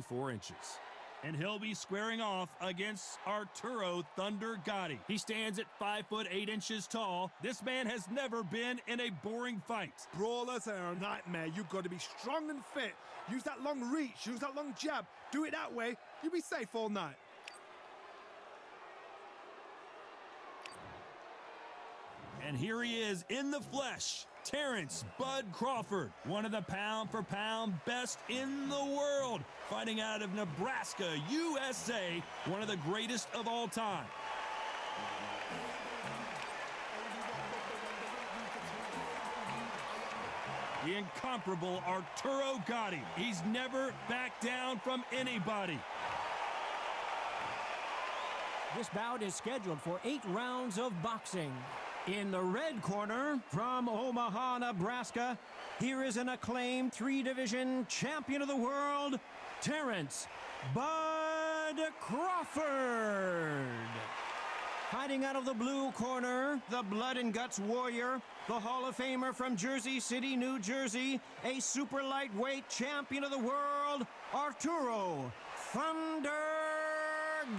24 inches. And he'll be squaring off against Arturo Thunder Gotti. He stands at 5 foot 8 inches tall. This man has never been in a boring fight. Brawlers are a nightmare. You've got to be strong and fit. Use that long reach, use that long jab. Do it that way, you'll be safe all night. And here he is in the flesh, Terrence Bud Crawford, one of the pound-for-pound best in the world, fighting out of Nebraska, USA, one of the greatest of all time. The incomparable Arturo Gotti. He's never backed down from anybody. This bout is scheduled for 8 rounds of boxing. In the red corner, from Omaha, Nebraska, here is an acclaimed 3-division champion of the world, Terrence Bud Crawford. Fighting out of the blue corner, the blood and guts warrior, the Hall of Famer from Jersey City, New Jersey, a super lightweight champion of the world, Arturo Thunder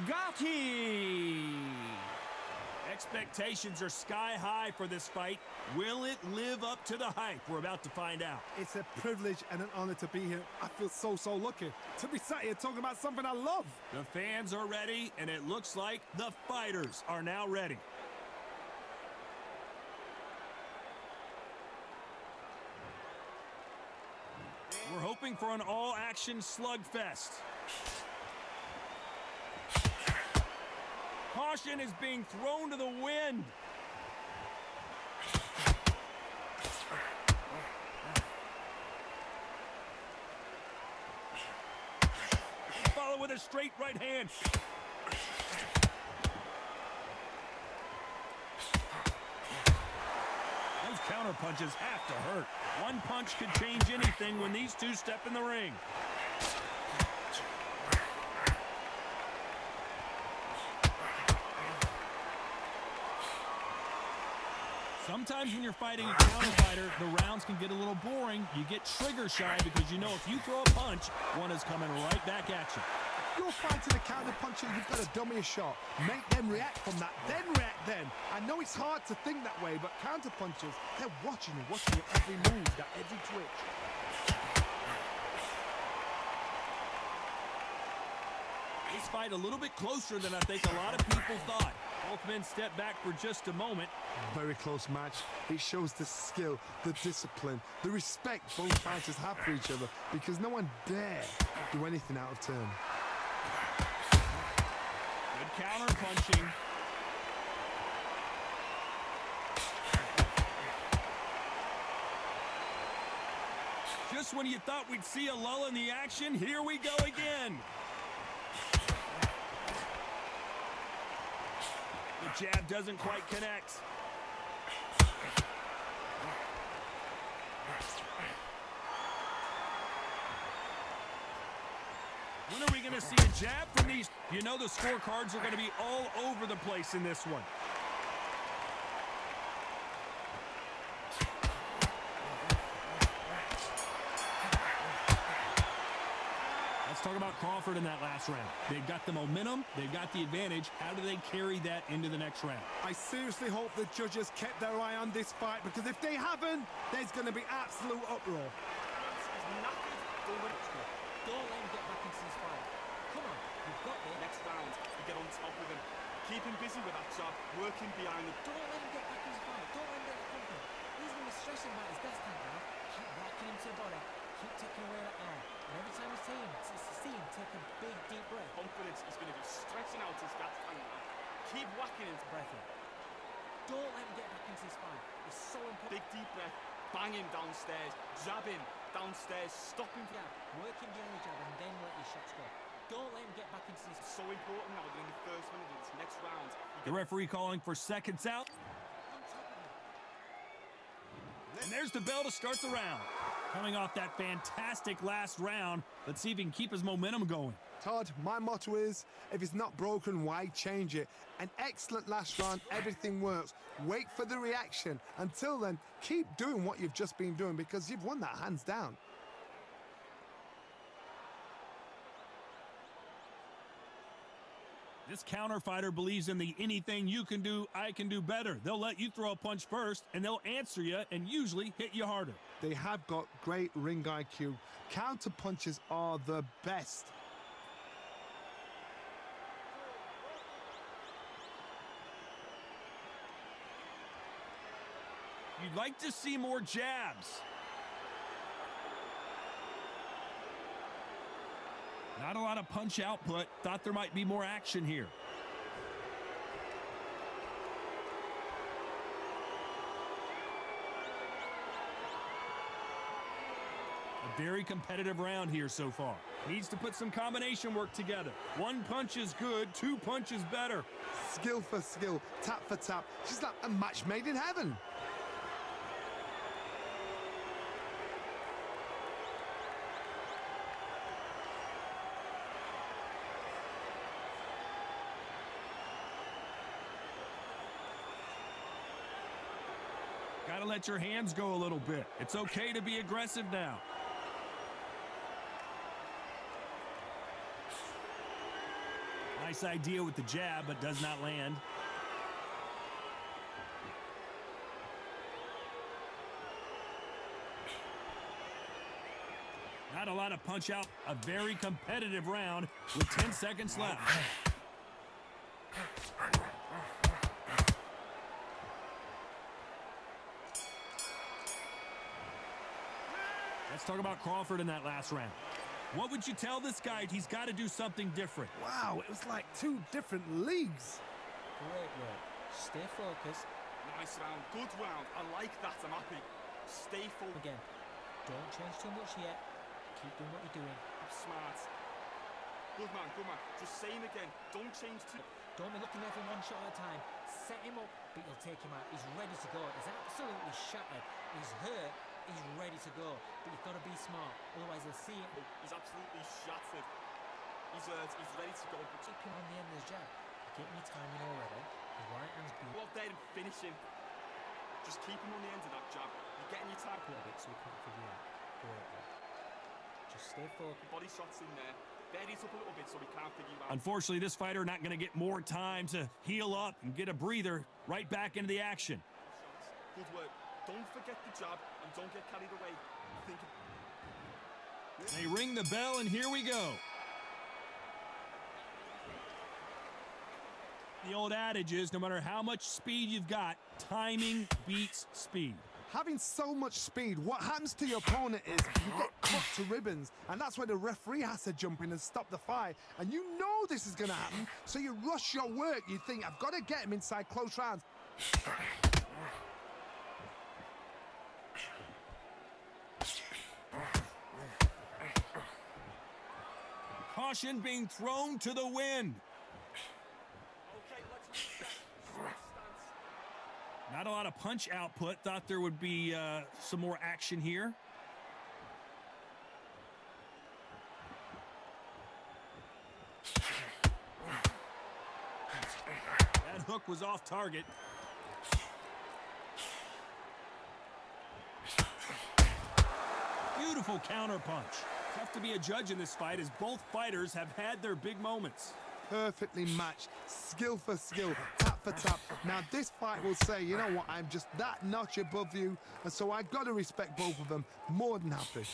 Gotti. Expectations are sky high for this fight. Will it live up to the hype? We're about to find out. It's a privilege and an honor to be here. I feel so lucky to be sat here talking about something I love. The fans are ready, and it looks like the fighters are now ready. We're hoping for an all-action slugfest. Caution is being thrown to the wind. Follow with a straight right hand. Those counter punches have to hurt. One punch could change anything when these two step in the ring. Sometimes when you're fighting a counter fighter, the rounds can get a little boring. You get trigger shy because you know if you throw a punch, one is coming right back at you. You're fighting a counter puncher, you've got to dummy a shot. Make them react from that, then react then. I know it's hard to think that way, but counter punchers, they're watching your every move, that every twitch. This fight a little bit closer than I think a lot of people thought. Both men step back for just a moment. Very close match. It shows the skill, the discipline, the respect both fighters have for each other because no one dare do anything out of turn. Good counter punching. Just when you thought we'd see a lull in the action, here we go again. The jab doesn't quite connect. When are we going to see a jab from these? You know the scorecards are going to be all over the place in this one. Talk about Crawford in that last round. They've got the momentum, they've got the advantage. How do they carry that into the next round? I seriously hope the judges kept their eye on this fight because if they haven't, there's going to be absolute uproar. Don't let him get back into this fight. Come on, you've got this. Next round, you get on top of him. Keep him busy with that jab, working behind him. Don't let him get back into the fight. Don't let him get confident. He's going to be stressing about his best time now. Keep rocking him to the body. Keep taking away that arm. And every time you see him take a big, deep breath. Confidence is going to be stretching out his gas tank. Keep whacking his breath in. Don't let him get back into this fight. It's so important. Big, deep breath. Bang him downstairs. Jab him downstairs. Stop him. Yeah, work him behind the jab and then let your shots go. Don't let him get back into this. So important now during the first minute of this next round. The referee calling for seconds out. And there's the bell to start the round. Coming off that fantastic last round, let's see if he can keep his momentum going. Todd, my motto is, if it's not broken, why change it? An excellent last round, everything works. Wait for the reaction. Until then, keep doing what you've just been doing because you've won that hands down. This counter fighter believes in the anything you can do, I can do better. They'll let you throw a punch first, and they'll answer you and usually hit you harder. They have got great ring IQ. Counter punches are the best. You'd like to see more jabs. Not a lot of punch output. Thought there might be more action here. A very competitive round here so far. Needs to put some combination work together. One punch is good, two punches better. Skill for skill, tap for tap. Just like a match made in heaven. Gotta let your hands go a little bit. It's okay to be aggressive now. Nice idea with the jab, but does not land. Not a lot of punch out. A very competitive round with 10 seconds left. Let's talk about Crawford in that last round. What would you tell this guy? He's got to do something different. Wow, it was like two different leagues. Great work. Stay focused. Nice round, good round. I like that, I'm happy. Stay full. Again, don't change too much yet. Keep doing what you're doing. Smart. Good man, good man. Just saying again, don't change too. Don't be looking there for one shot at a time. Set him up, but you'll take him out. He's ready to go. He's absolutely shattered. He's hurt. He's ready to go. But you've got to be smart. Otherwise, they'll see it. He's absolutely shattered. He's ready to go. But Keep him on the end of his jab. You're getting your timing already. His right hand's go beautiful. up there and finish him. Just keep him on the end of that jab. You're getting your time. A little bit so we can't figure out. Great work. Just stay focused. Body shots in there. Buries up a little bit so we can't figure out. Unfortunately, this fighter not going to get more time to heal up and get a breather. Right back into the action. Good work. Don't forget the jab and don't get carried away. They ring the bell, and here we go. The old adage is, no matter how much speed you've got, timing beats speed. Having so much speed, what happens to your opponent is you get cut to ribbons, and that's where the referee has to jump in and stop the fight. And you know this is going to happen, so you rush your work. You think, I've got to get him inside close rounds. Caution being thrown to the wind. Okay, let's stance. Not a lot of punch output. Thought there would be some more action here. That hook was off target. Beautiful counter punch. Tough to be a judge in this fight as both fighters have had their big moments. Perfectly matched, skill for skill, tap for tap. Now this fight will say, you know what, I'm just that notch above you, and so I've got to respect both of them. More than happy.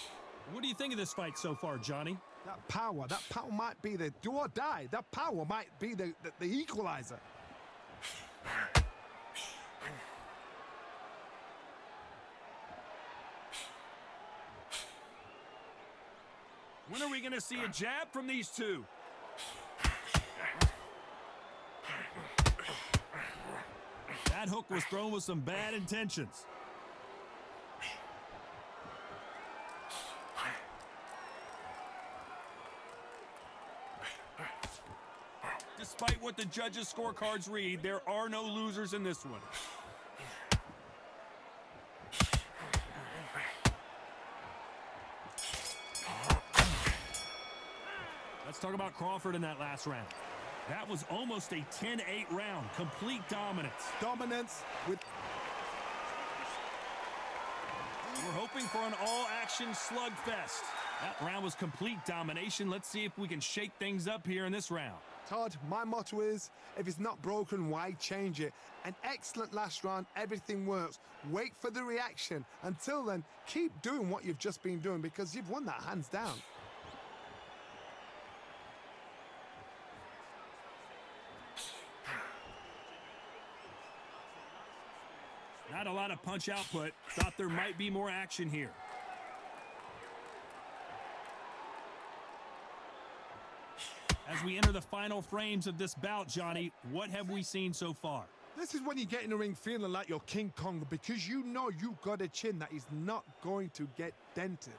What do you think of this fight so far, Johnny? That power might be the do or die. That power might be the equalizer. When are we going to see a jab from these two? That hook was thrown with some bad intentions. Despite what the judges' scorecards read, there are no losers in this one. Let's talk about Crawford in that last round. That was almost a 10-8 round. Complete dominance. Dominance with... We're hoping for an all-action slugfest. That round was complete domination. Let's see if we can shake things up here in this round. Todd, my motto is, if it's not broken, why change it? An excellent last round, everything works. Wait for the reaction. Until then, keep doing what you've just been doing because you've won that hands down. Not a lot of punch output. Thought there might be more action here. As we enter the final frames of this bout, Johnny, what have we seen so far? This is when you get in the ring feeling like you're King Kong because you know you've got a chin that is not going to get dented.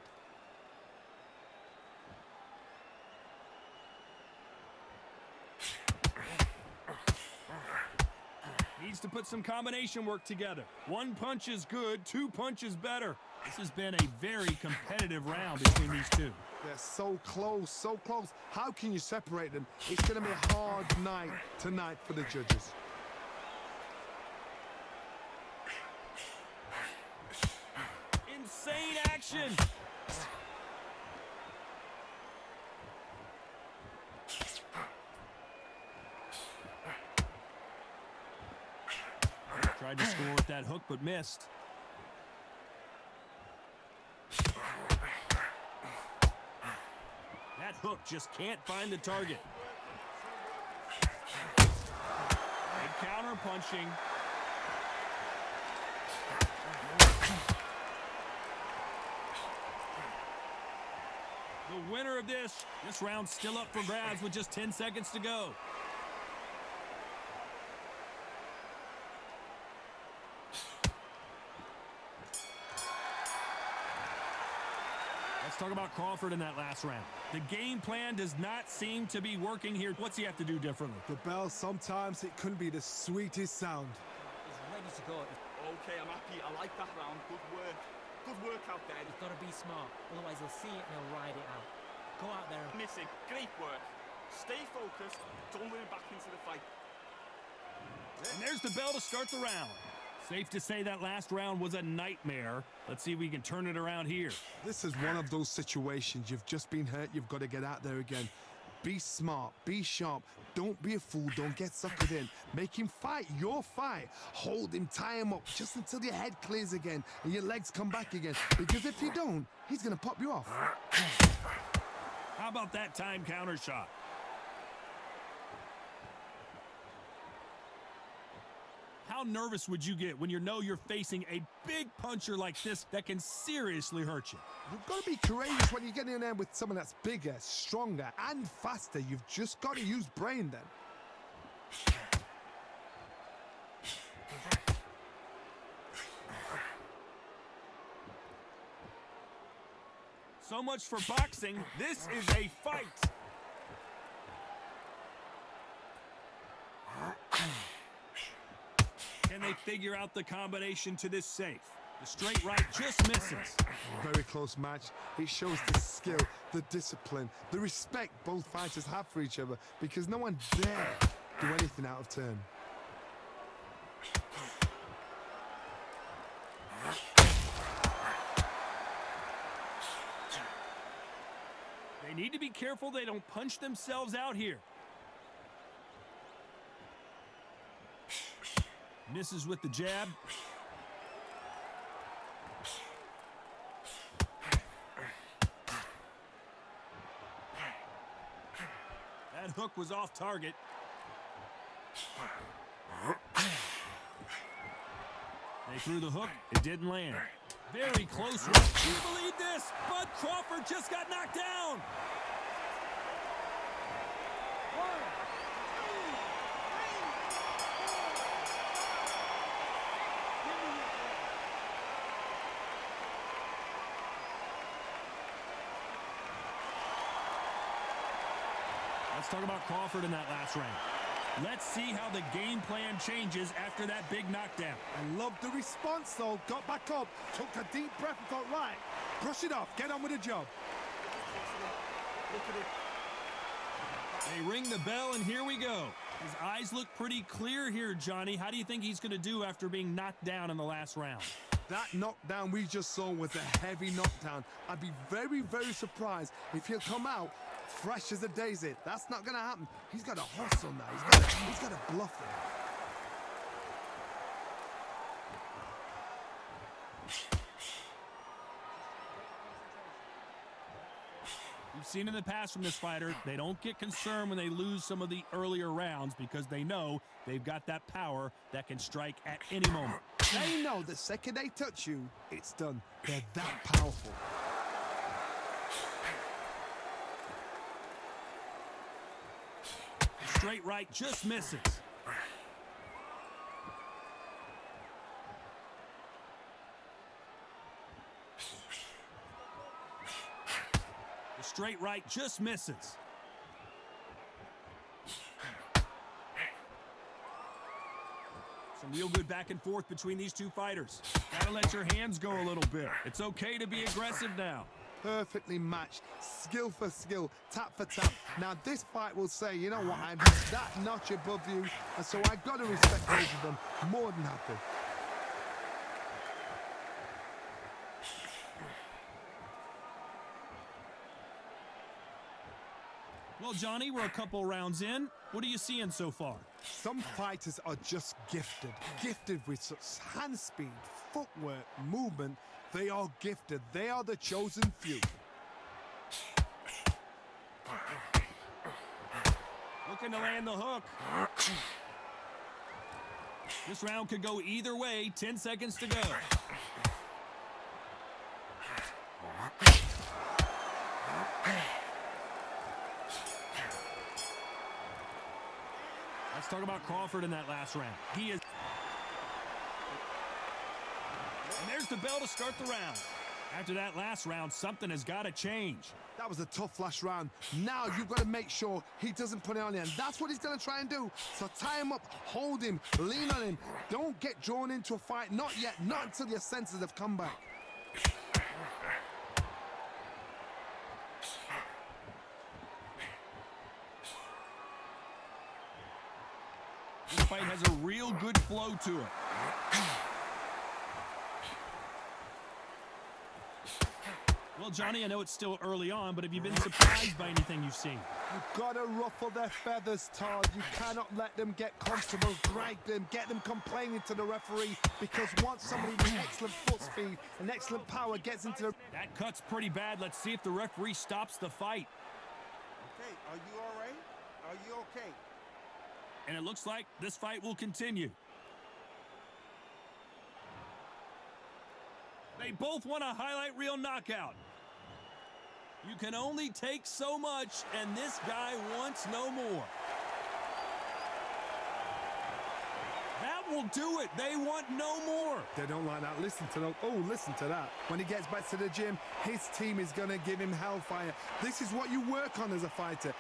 Needs to put some combination work together. One punch is good, two punches better. This has been a very competitive round between these two. They're so close, so close. How can you separate them? It's going to be a hard night tonight for the judges. Insane action! Tried to score with that hook, but missed. That hook just can't find the target. And counter punching. The winner of this round's still up for grabs with just 10 seconds to go. Let's talk about Crawford in that last round. The game plan does not seem to be working here. What's he have to do differently? The bell, sometimes it couldn't be the sweetest sound. He's ready to go. Okay, I'm happy. I like that round. Good work. Good work out there. He's got to be smart, otherwise he'll see it and he'll ride it out. Go out there and Missing. Great work. Stay focused. Don't let him back into the fight. And there's the bell to start the round. Safe to say that last round was a nightmare. Let's see if we can turn it around here. This is one of those situations. You've just been hurt. You've got to get out there again. Be smart. Be sharp. Don't be a fool. Don't get suckered in. Make him fight your fight. Hold him. Tie him up just until your head clears again and your legs come back again. Because if you don't, he's going to pop you off. How about that time counter shot? How nervous would you get when you know you're facing a big puncher like this that can seriously hurt you? You've got to be courageous when you get in there with someone that's bigger, stronger, and faster. You've just got to use brain then. So much for boxing. This is a fight. Can they figure out the combination to this safe? The straight right just misses. Very close match. It shows the skill, the discipline, the respect both fighters have for each other because no one dare do anything out of turn. They need to be careful they don't punch themselves out here. Misses with the jab. That hook was off target. They threw the hook. It didn't land. Very close. Do you believe this? Bud Crawford just got knocked down. Let's talk about Crawford in that last round. Let's see how the game plan changes after that big knockdown. I love the response though. Got back up, took a deep breath and thought, right, brush it off, get on with the job. Look at it. They ring the bell, and here we go. His eyes look pretty clear here, Johnny. How do you think he's going to do after being knocked down in the last round? That knockdown we just saw was a heavy knockdown. I'd be very, very surprised if he'll come out fresh as a daisy. That's not going to happen. He's got a hustle now. He's got a bluff there. We've seen in the past from this fighter, they don't get concerned when they lose some of the earlier rounds because they know they've got that power that can strike at any moment. They know the second they touch you, it's done. They're that powerful. Straight right just misses. The straight right just misses. Some real good back and forth between these two fighters. Gotta let your hands go a little bit. It's okay to be aggressive now. Perfectly matched, skill for skill, tap for tap. Now this fight will say, you know what, I'm that notch above you, and so I got to respect both of them more than happy. Well, Johnny, we're a couple rounds in. What are you seeing so far? Some fighters are just gifted with such hand speed, footwork, movement. They are gifted. They are the chosen few. Looking to land the hook. This round could go either way. 10 seconds to go. Let's talk about Crawford in that last round. He is... And there's the bell to start the round. After that last round, something has got to change. That was a tough last round. Now you've got to make sure he doesn't put it on you, and that's what he's going to try and do. So tie him up, hold him, lean on him. Don't get drawn into a fight. Not yet. Not until your senses have come back. This fight has a real good flow to it. Well, Johnny, I know it's still early on, but have you been surprised by anything you've seen? You've got to ruffle their feathers, Todd. You cannot let them get comfortable, drag them, get them complaining to the referee, because once somebody with excellent foot speed and excellent power gets into the... That cut's pretty bad. Let's see if the referee stops the fight. Okay, are you all right? Are you okay? And it looks like this fight will continue. They both want a highlight reel knockout. You can only take so much, and this guy wants no more. That will do it. They want no more. They don't like that. Listen to them. Oh, listen to that. When he gets back to the gym, his team is going to give him hellfire. This is what you work on as a fighter.